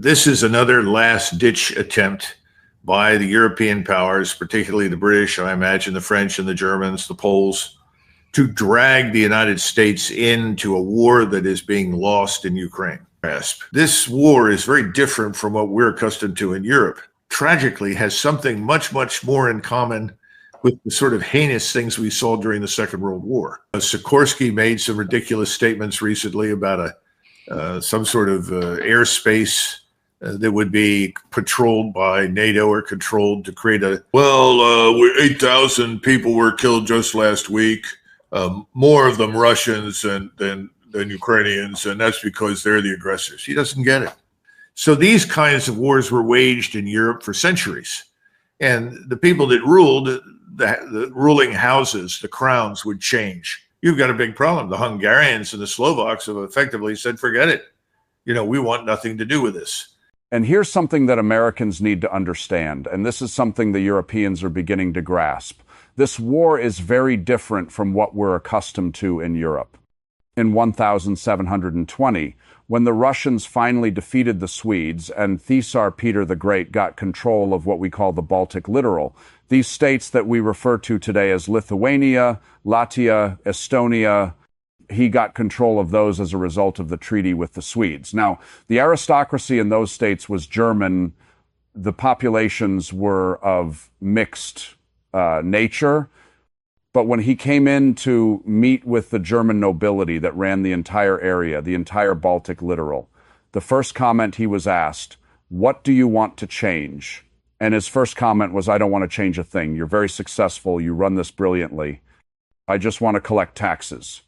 This is another last-ditch attempt by the European powers, particularly the British, I imagine the French and the Germans, the Poles, to drag the United States into a war that is being lost in Ukraine. This war is very different from what we're accustomed to in Europe. Tragically, has something much, much more in common with the sort of heinous things we saw during the Second World War. Sikorsky made some ridiculous statements recently about some sort of airspace that would be patrolled by NATO or controlled to create 8,000 people were killed just last week, more of them Russians than Ukrainians, and that's because they're the aggressors. He doesn't get it. So these kinds of wars were waged in Europe for centuries, and the people that ruled, the ruling houses, the crowns, would change. You've got a big problem. The Hungarians and the Slovaks have effectively said, forget it. We want nothing to do with this. And here's something that Americans need to understand, and this is something the Europeans are beginning to grasp. This war is very different from what we're accustomed to in Europe. In 1720, when the Russians finally defeated the Swedes and Tsar Peter the Great got control of what we call the Baltic littoral, these states that we refer to today as Lithuania, Latvia, Estonia, he got control of those as a result of the treaty with the Swedes. Now, the aristocracy in those states was German. The populations were of mixed nature. But when he came in to meet with the German nobility that ran the entire area, the entire Baltic littoral, the first comment he was asked, "What do you want to change?" And his first comment was, "I don't want to change a thing. You're very successful. You run this brilliantly. I just want to collect taxes."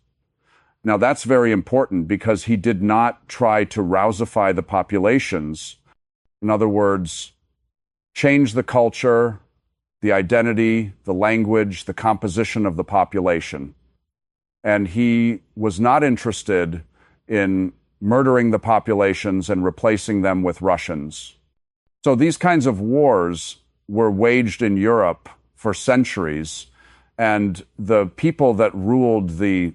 Now, that's very important because he did not try to rousify the populations. In other words, change the culture, the identity, the language, the composition of the population. And he was not interested in murdering the populations and replacing them with Russians. So these kinds of wars were waged in Europe for centuries, and the people that ruled the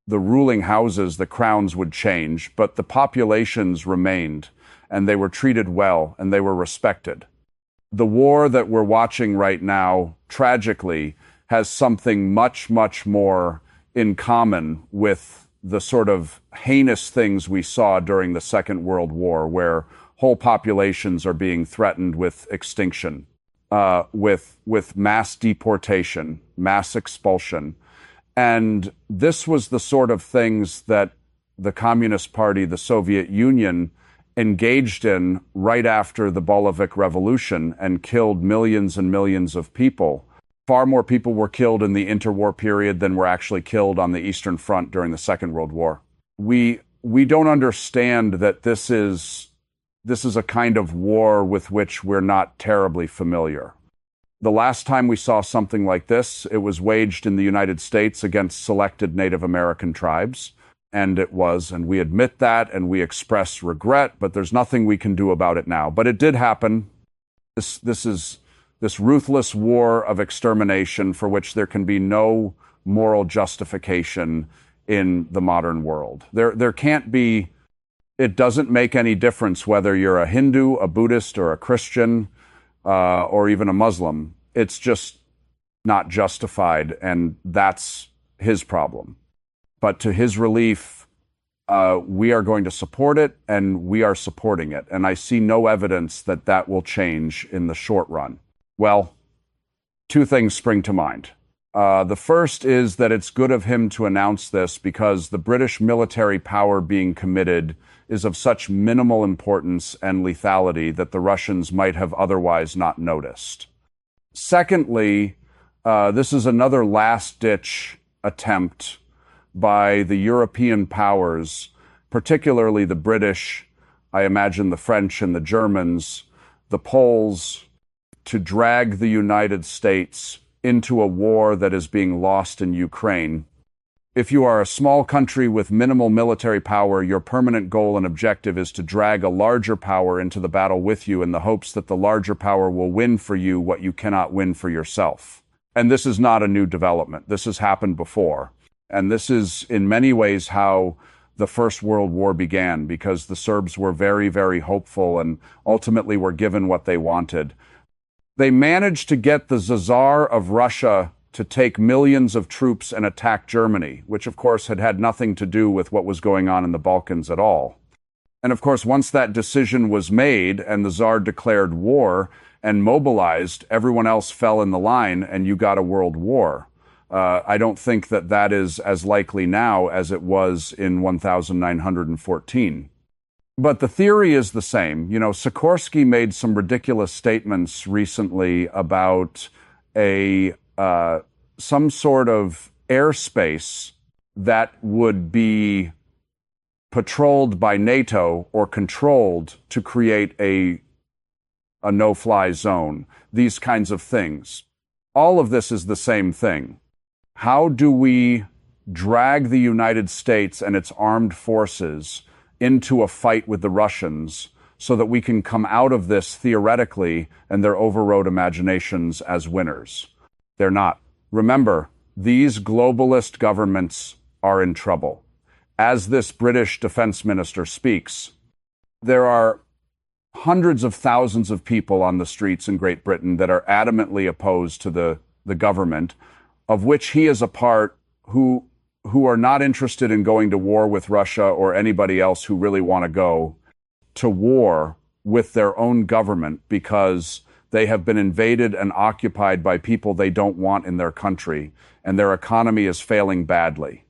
ruling houses, the crowns, would change, but the populations remained, and they were treated well, and they were respected. The war that we're watching right now, tragically, has something much, much more in common with the sort of heinous things we saw during the Second World War, where whole populations are being threatened with extinction, with mass deportation, mass expulsion. And this was the sort of things that the Communist Party, the Soviet Union, engaged in right after the Bolshevik Revolution and killed millions and millions of people. Far more people were killed in the interwar period than were actually killed on the Eastern Front during the Second World War. We don't understand that this is a kind of war with which we're not terribly familiar. The last time we saw something like this, it was waged in the United States against selected Native American tribes. And we admit that, and we express regret, but there's nothing we can do about it now. But it did happen. This is this ruthless war of extermination for which there can be no moral justification in the modern world. There can't be. It doesn't make any difference whether you're a Hindu, a Buddhist, or a Christian, or even a Muslim. It's just not justified, and that's his problem. But to his relief, we are going to support it, and we are supporting it. And I see no evidence that that will change in the short run. Well, two things spring to mind. The first is that it's good of him to announce this because the British military power being committed is of such minimal importance and lethality that the Russians might have otherwise not noticed. Secondly, this is another last-ditch attempt by the European powers, particularly the British, I imagine the French and the Germans, the Poles, to drag the United States into a war that is being lost in Ukraine. If you are a small country with minimal military power, your permanent goal and objective is to drag a larger power into the battle with you in the hopes that the larger power will win for you what you cannot win for yourself. And this is not a new development. This has happened before. And this is in many ways how the First World War began, because the Serbs were very, very hopeful and ultimately were given what they wanted. They managed to get the Tsar of Russia to take millions of troops and attack Germany, which of course had had nothing to do with what was going on in the Balkans at all. And of course, once that decision was made and the Tsar declared war and mobilized, everyone else fell in the line and you got a world war. I don't think that that is as likely now as it was in 1914. But the theory is the same. You know, Sikorsky made some ridiculous statements recently about some sort of airspace that would be patrolled by NATO or controlled to create a no-fly zone, these kinds of things. All of this is the same thing. How do we drag the United States and its armed forces into a fight with the Russians so that we can come out of this theoretically and their overrode imaginations as winners? They're not. Remember, these globalist governments are in trouble. As this British defense minister speaks, there are hundreds of thousands of people on the streets in Great Britain that are adamantly opposed to the government, of which he is a part, who are not interested in going to war with Russia or anybody else who really want to go to war with their own government because they have been invaded and occupied by people they don't want in their country, and their economy is failing badly.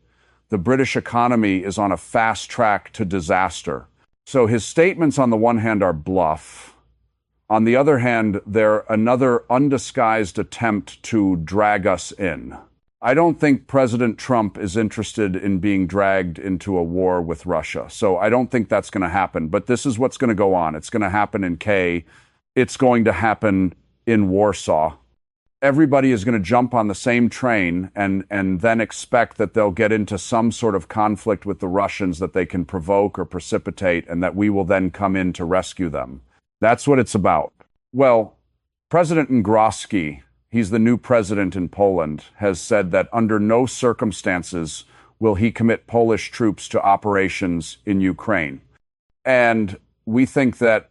The British economy is on a fast track to disaster. So his statements on the one hand are bluff. On the other hand, they're another undisguised attempt to drag us in. I don't think President Trump is interested in being dragged into a war with Russia. So I don't think that's going to happen. But this is what's going to go on. It's going to happen in K. It's going to happen in Warsaw. Everybody is going to jump on the same train and then expect that they'll get into some sort of conflict with the Russians that they can provoke or precipitate, and that we will then come in to rescue them. That's what it's about. Well, President Grodzki, he's the new president in Poland, has said that under no circumstances will he commit Polish troops to operations in Ukraine. And we think that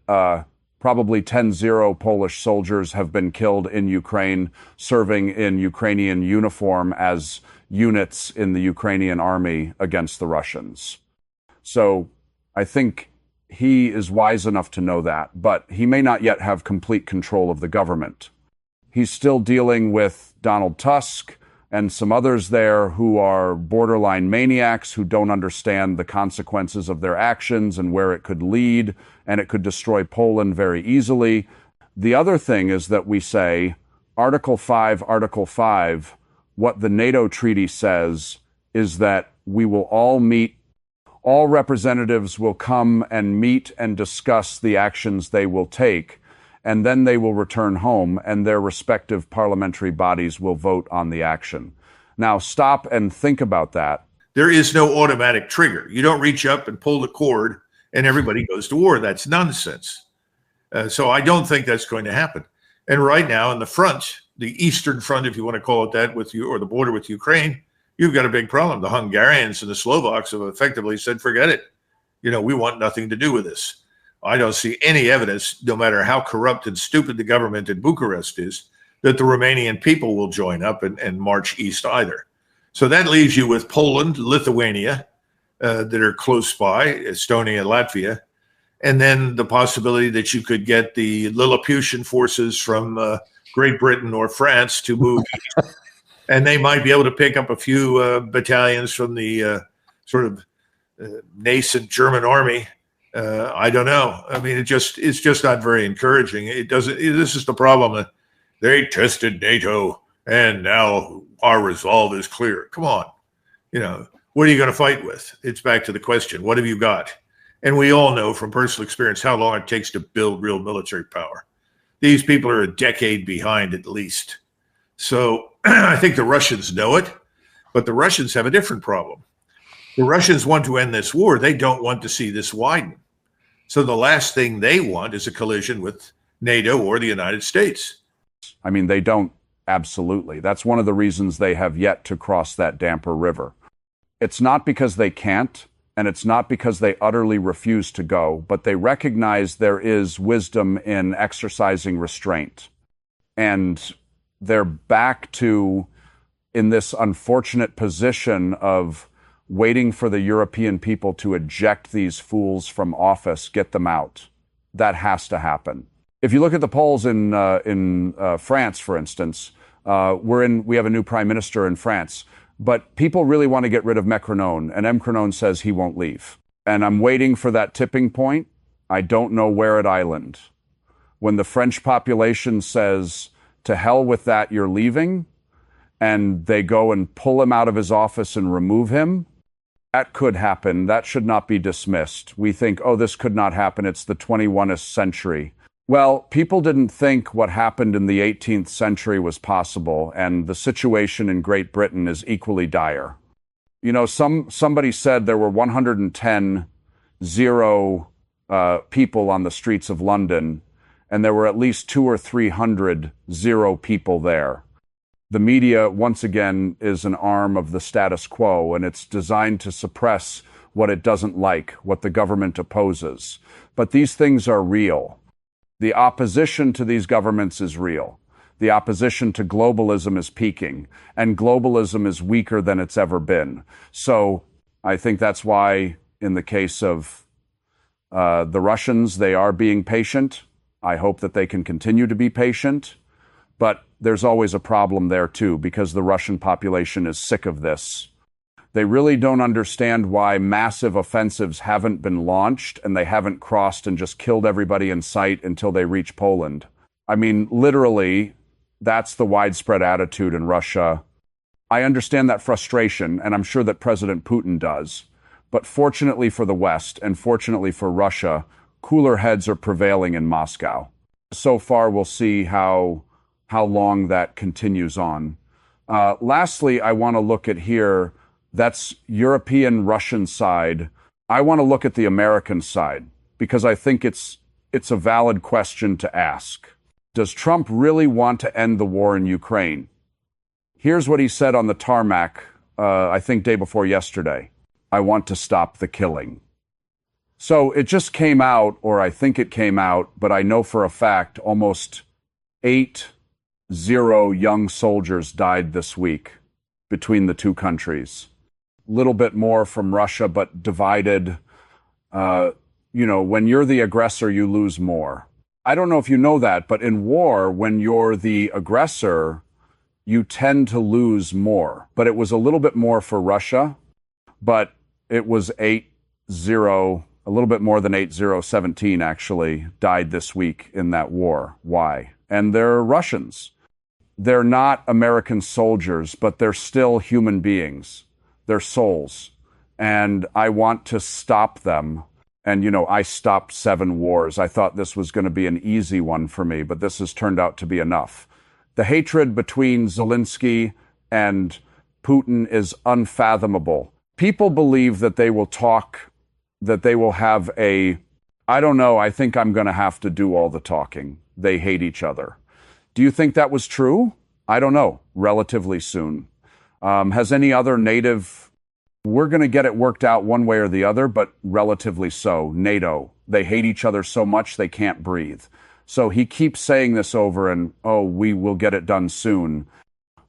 probably 10-0 Polish soldiers have been killed in Ukraine, serving in Ukrainian uniform as units in the Ukrainian army against the Russians. So I think he is wise enough to know that, but he may not yet have complete control of the government. He's still dealing with Donald Tusk and some others there who are borderline maniacs who don't understand the consequences of their actions and where it could lead, and it could destroy Poland very easily. The other thing is that we say, Article 5, what the NATO treaty says is that we will all meet, all representatives will come and meet and discuss the actions they will take, and then they will return home and their respective parliamentary bodies will vote on the action. Now, stop and think about that. There is no automatic trigger. You don't reach up and pull the cord and everybody goes to war. That's nonsense. So I don't think that's going to happen. And right now in the front, the Eastern Front, if you want to call it that, with you, or the border with Ukraine, you've got a big problem. The Hungarians and the Slovaks have effectively said, forget it. We want nothing to do with this. I don't see any evidence, no matter how corrupt and stupid the government in Bucharest is, that the Romanian people will join up and march east either. So that leaves you with Poland, Lithuania, that are close by, Estonia, Latvia, and then the possibility that you could get the Lilliputian forces from Great Britain or France to move east. And they might be able to pick up a few battalions from the sort of nascent German army. I don't know. I mean, it's just not very encouraging. This is the problem. That they tested NATO and now our resolve is clear. Come on. What are you going to fight with? It's back to the question, what have you got? And we all know from personal experience how long it takes to build real military power. These people are a decade behind at least. So I think the Russians know it, but the Russians have a different problem. The Russians want to end this war. They don't want to see this widen. So the last thing they want is a collision with NATO or the United States. I mean, they don't, absolutely. That's one of the reasons they have yet to cross that Damper River. It's not because they can't. And it's not because they utterly refuse to go, but they recognize there is wisdom in exercising restraint. And they're back to in this unfortunate position of waiting for the European people to eject these fools from office, get them out. That has to happen. If you look at the polls in France, for instance, we have a new prime minister in France, but people really want to get rid of Macron, and Macron says he won't leave. And I'm waiting for that tipping point. I don't know where at Island. When the French population says, to hell with that, you're leaving, and they go and pull him out of his office and remove him, that could happen. That should not be dismissed. We think, oh, this could not happen. It's the 21st century. Well, people didn't think what happened in the 18th century was possible, and the situation in Great Britain is equally dire. You know, somebody said there were 110 people on the streets of London, and there were at least 200 or 300 people there. The media, once again, is an arm of the status quo, and it's designed to suppress what it doesn't like, what the government opposes. But these things are real. The opposition to these governments is real. The opposition to globalism is peaking, and globalism is weaker than it's ever been. So I think that's why, in the case of the Russians, they are being patient. I hope that they can continue to be patient. But there's always a problem there, too, because the Russian population is sick of this. They really don't understand why massive offensives haven't been launched and they haven't crossed and just killed everybody in sight until they reach Poland. I mean, literally, that's the widespread attitude in Russia. I understand that frustration, and I'm sure that President Putin does. But fortunately for the West and fortunately for Russia, cooler heads are prevailing in Moscow. So far, we'll see how long that continues on. Lastly, I want to look at here, that's European-Russian side. I want to look at the American side because I think it's a valid question to ask. Does Trump really want to end the war in Ukraine? Here's what he said on the tarmac, I think day before yesterday. I want to stop the killing. So it just came out, or I think it came out, but I know for a fact almost 80 young soldiers died this week between the two countries. A little bit more from Russia, but divided. When you're the aggressor, you lose more. I don't know if you know that, but in war, when you're the aggressor, you tend to lose more. But it was a little bit more for Russia, but it was 80, a little bit more than 17 actually died this week in that war. Why? And they're Russians. They're not American soldiers, but they're still human beings. They're souls. And I want to stop them. And, I stopped 7 wars. I thought this was going to be an easy one for me, but this has turned out to be enough. The hatred between Zelensky and Putin is unfathomable. People believe that they will have I don't know, I think I'm going to have to do all the talking. They hate each other. Do you think that was true? I don't know. Relatively soon. Has any other native... We're going to get it worked out one way or the other, but relatively so. NATO. They hate each other so much they can't breathe. So he keeps saying this over and, we will get it done soon.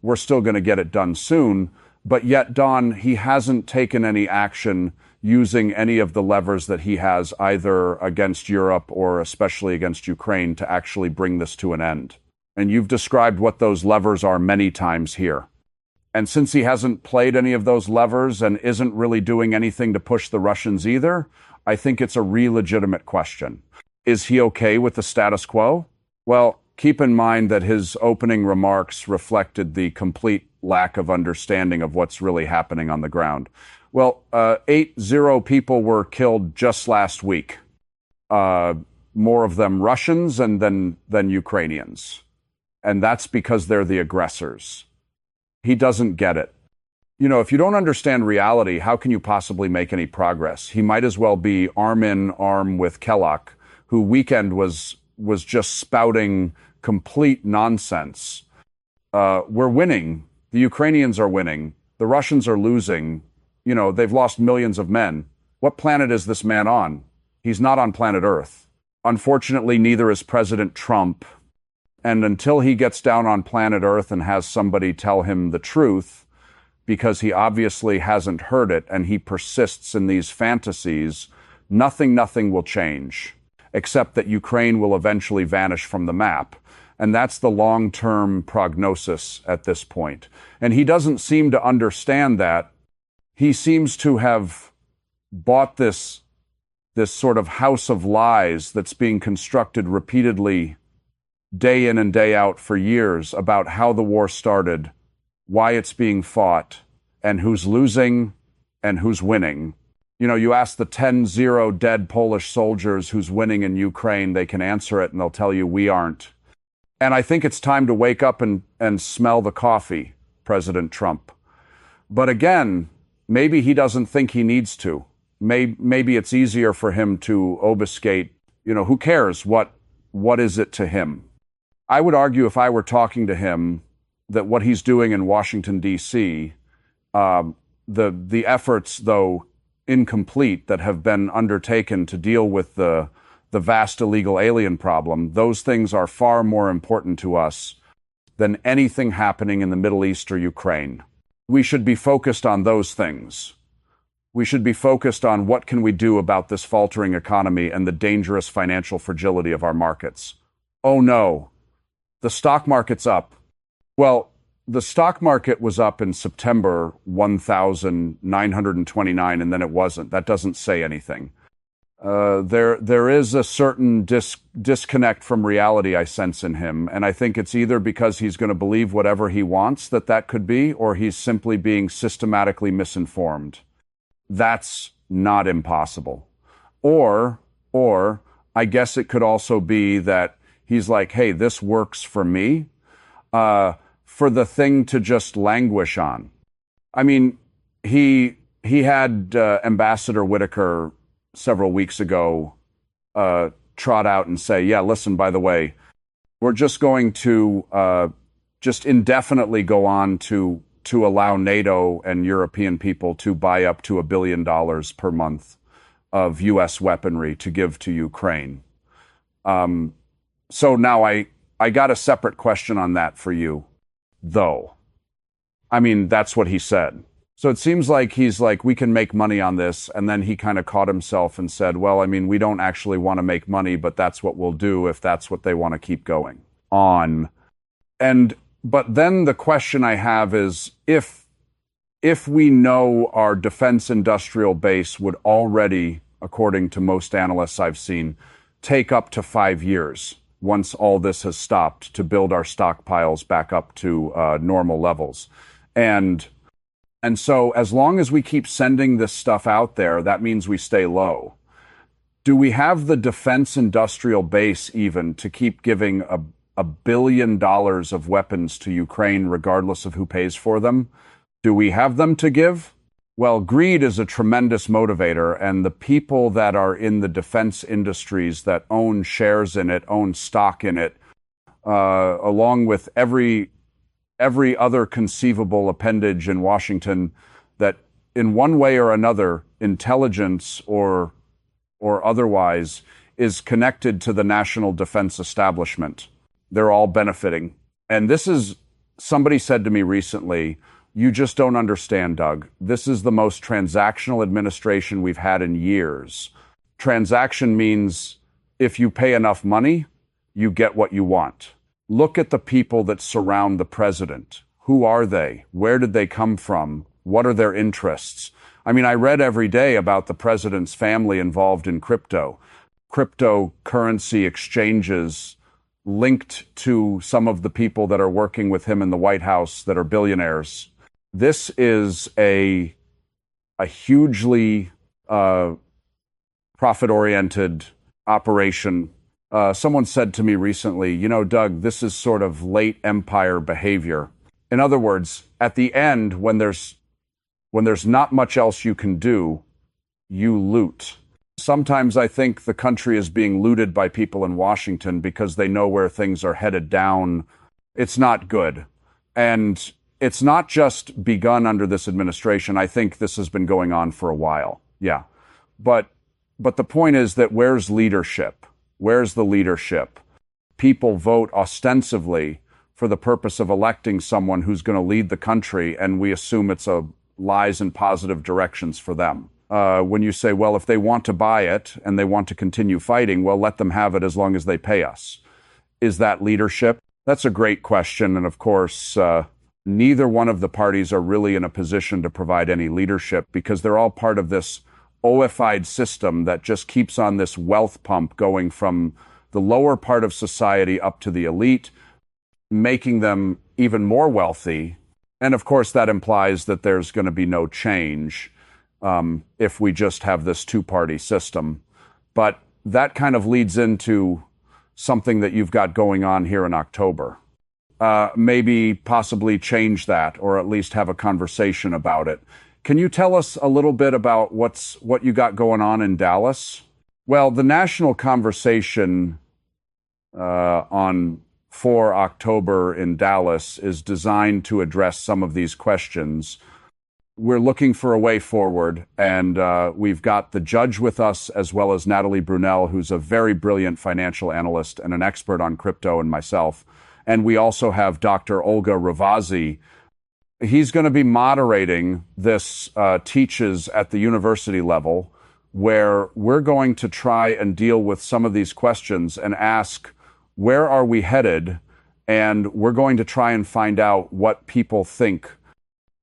We're still going to get it done soon. But yet, Don, he hasn't taken any action using any of the levers that he has either against Europe or especially against Ukraine to actually bring this to an end. And you've described what those levers are many times here. And since he hasn't played any of those levers and isn't really doing anything to push the Russians either, I think it's a legitimate question. Is he okay with the status quo? Well, keep in mind that his opening remarks reflected the complete lack of understanding of what's really happening on the ground. Well, 80 people were killed just last week. More of them Russians and than Ukrainians. And that's because they're the aggressors. He doesn't get it. If you don't understand reality, how can you possibly make any progress? He might as well be arm in arm with Kellogg, who weekend was just spouting complete nonsense. We're winning. The Ukrainians are winning. The Russians are losing. They've lost millions of men. What planet is this man on? He's not on planet Earth. Unfortunately, neither is President Trump. And until he gets down on planet Earth and has somebody tell him the truth, because he obviously hasn't heard it and he persists in these fantasies, nothing will change, except that Ukraine will eventually vanish from the map. And that's the long-term prognosis at this point. And he doesn't seem to understand that. He seems to have bought this sort of house of lies that's being constructed repeatedly day in and day out for years about how the war started, why it's being fought, and who's losing and who's winning. You know, you ask the 10-0 dead Polish soldiers who's winning in Ukraine, they can answer it and they'll tell you we aren't. And I think it's time to wake up and smell the coffee, President Trump. But again, maybe he doesn't think he needs to. Maybe it's easier for him to obfuscate. You know, who cares? What is it to him? I would argue, if I were talking to him, that what he's doing in Washington, D.C., the efforts, though incomplete, that have been undertaken to deal with the vast illegal alien problem, those things are far more important to us than anything happening in the Middle East or Ukraine. We should be focused on those things. We should be focused on what can we do about this faltering economy and the dangerous financial fragility of our markets. Oh no, the stock market's up. Well, the stock market was up in September 1,929, and then it wasn't. That doesn't say anything. There is a certain disconnect from reality I sense in him, and I think it's either because he's going to believe whatever he wants that could be, or he's simply being systematically misinformed. That's not impossible. Or I guess it could also be that he's like, hey, this works for me, for the thing to just languish on. I mean, he had Ambassador Whitaker several weeks ago trot out and say, yeah, listen, by the way, we're just going to just indefinitely go on to allow NATO and European people to buy up to $1 billion per month of U.S. weaponry to give to Ukraine. So now I got a separate question on that for you, though. I mean, that's what he said. So it seems like he's like, we can make money on this. And then he kind of caught himself and said, well, I mean, we don't actually want to make money, but that's what we'll do if that's what they want to keep going on. But then the question I have is, if we know our defense industrial base would already, according to most analysts I've seen, take up to 5 years once all this has stopped to build our stockpiles back up to normal levels. And so as long as we keep sending this stuff out there, that means we stay low. Do we have the defense industrial base even to keep giving $1 billion of weapons to Ukraine regardless of who pays for them? Do we have them to give? Well, greed is a tremendous motivator, and the people that are in the defense industries that own shares in it, own stock in it, along with every other conceivable appendage in Washington that in one way or another, intelligence or otherwise, is connected to the national defense establishment. They're all benefiting. And this is, somebody said to me recently, you just don't understand, Doug. This is the most transactional administration we've had in years. Transaction means if you pay enough money, you get what you want. Look at the people that surround the president. Who are they? Where did they come from? What are their interests? I mean, I read every day about the president's family involved in cryptocurrency exchanges linked to some of the people that are working with him in the White House that are billionaires. This is a hugely profit-oriented operation. Someone said to me recently, you know, Doug, this is sort of late empire behavior. In other words, at the end, when there's not much else you can do, you loot. Sometimes I think the country is being looted by people in Washington because they know where things are headed down. It's not good. And it's not just begun under this administration. I think this has been going on for a while. Yeah. But the point is that where's leadership? Where's the leadership? People vote ostensibly for the purpose of electing someone who's going to lead the country, and we assume it's a lies in positive directions for them. When you say, well, if they want to buy it and they want to continue fighting, well, let them have it as long as they pay us. Is that leadership? That's a great question. And of course, neither one of the parties are really in a position to provide any leadership because they're all part of this oified system that just keeps on this wealth pump going from the lower part of society up to the elite, making them even more wealthy. And of course, that implies that there's going to be no change if we just have this two-party system. But that kind of leads into something that you've got going on here in October. Maybe possibly change that, or at least have a conversation about it. Can you tell us a little bit about what you got going on in Dallas? Well, the national conversation on 4 October in Dallas is designed to address some of these questions. We're looking for a way forward, and we've got the judge with us, as well as Natalie Brunell, who's a very brilliant financial analyst and an expert on crypto, and myself. And we also have Dr. Olga Ravazzi. He's going to be moderating this Teaches at the university level, where we're going to try and deal with some of these questions and ask, where are we headed? And we're going to try and find out what people think.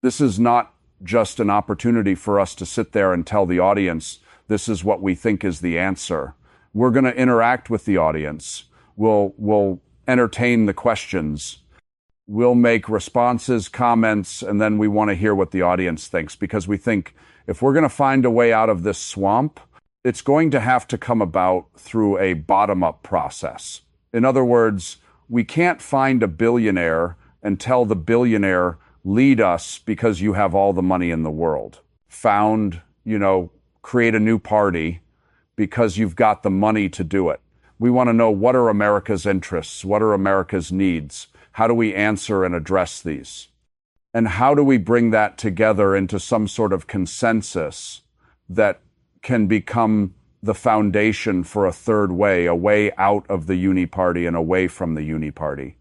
This is not just an opportunity for us to sit there and tell the audience, this is what we think is the answer. We're going to interact with the audience. We'll entertain the questions. We'll make responses, comments, and then we want to hear what the audience thinks, because we think if we're going to find a way out of this swamp, it's going to have to come about through a bottom-up process. In other words, we can't find a billionaire and tell the billionaire, lead us because you have all the money in the world. Create a new party because you've got the money to do it. We want to know, what are America's interests? What are America's needs? How do we answer and address these? And how do we bring that together into some sort of consensus that can become the foundation for a third way, a way out of the uni party and away from the uni party?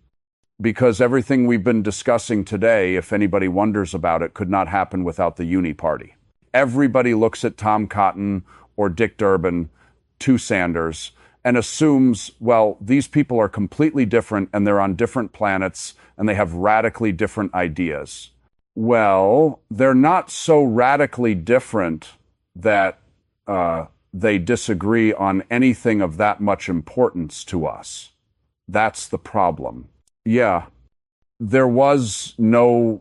Because everything we've been discussing today, if anybody wonders about it, could not happen without the uni party. Everybody looks at Tom Cotton or Dick Durbin, two Sanders, and assumes, well, these people are completely different and they're on different planets and they have radically different ideas. Well, they're not so radically different that they disagree on anything of that much importance to us. That's the problem. Yeah, there was no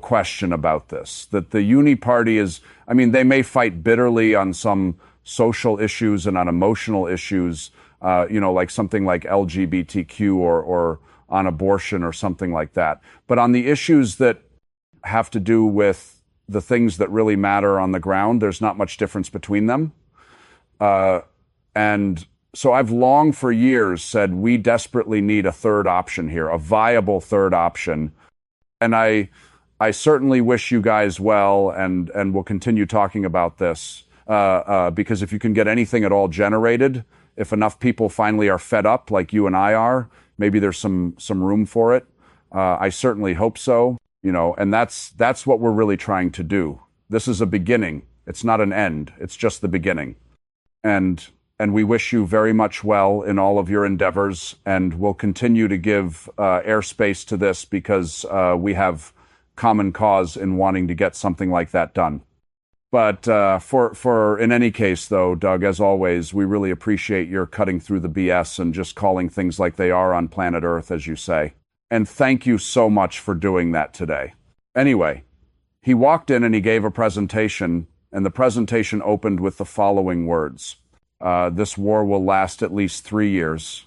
question about this, that the uni party is, they may fight bitterly on some social issues and on emotional issues, like something like LGBTQ or on abortion or something like that. But on the issues that have to do with the things that really matter on the ground, there's not much difference between them. And so I've long for years said we desperately need a third option here, a viable third option. And I certainly wish you guys well, and we'll continue talking about this. Because if you can get anything at all generated, if enough people finally are fed up like you and I are, maybe there's some room for it. I certainly hope so, and that's what we're really trying to do. This is a beginning. It's not an end. It's just the beginning. And we wish you very much well in all of your endeavors, and we'll continue to give airspace to this because we have common cause in wanting to get something like that done. But for in any case, though, Doug, as always, we really appreciate your cutting through the BS and just calling things like they are on planet Earth, as you say. And thank you so much for doing that today. Anyway, he walked in and he gave a presentation, and the presentation opened with the following words. This war will last at least 3 years.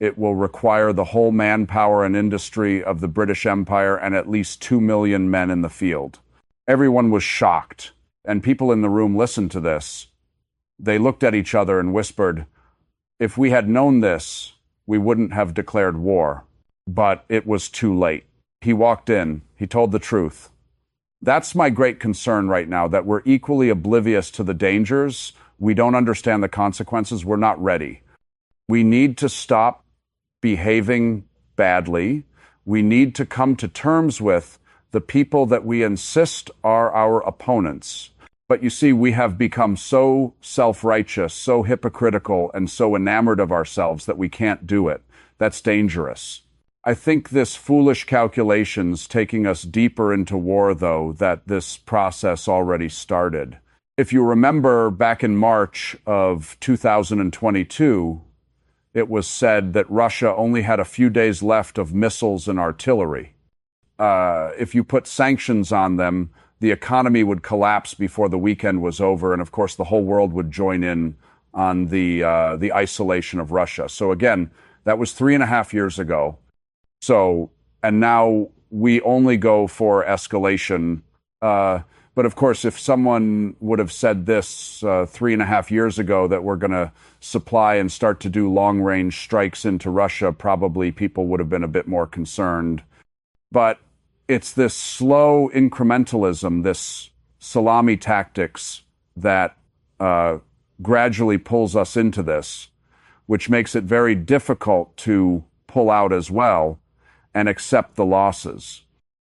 It will require the whole manpower and industry of the British Empire and at least 2 million men in the field. Everyone was shocked. And people in the room listened to this. They looked at each other and whispered, if we had known this, we wouldn't have declared war. But it was too late. He walked in. He told the truth. That's my great concern right now, that we're equally oblivious to the dangers We don't understand the consequences. We're not ready. We need to stop behaving badly. We need to come to terms with the people that we insist are our opponents. But you see, we have become so self-righteous, so hypocritical, and so enamored of ourselves that we can't do it. That's dangerous. I think this foolish calculation's taking us deeper into war, though, that this process already started. If you remember, back in March of 2022, it was said that Russia only had a few days left of missiles and artillery. If you put sanctions on them, the economy would collapse before the weekend was over, and of course the whole world would join in on the isolation of Russia. So again, that was 3.5 years ago. So, and now we only go for escalation. But of course, if someone would have said this 3.5 years ago, that we're going to supply and start to do long-range strikes into Russia, probably people would have been a bit more concerned. But it's this slow incrementalism, this salami tactics that gradually pulls us into this, which makes it very difficult to pull out as well and accept the losses.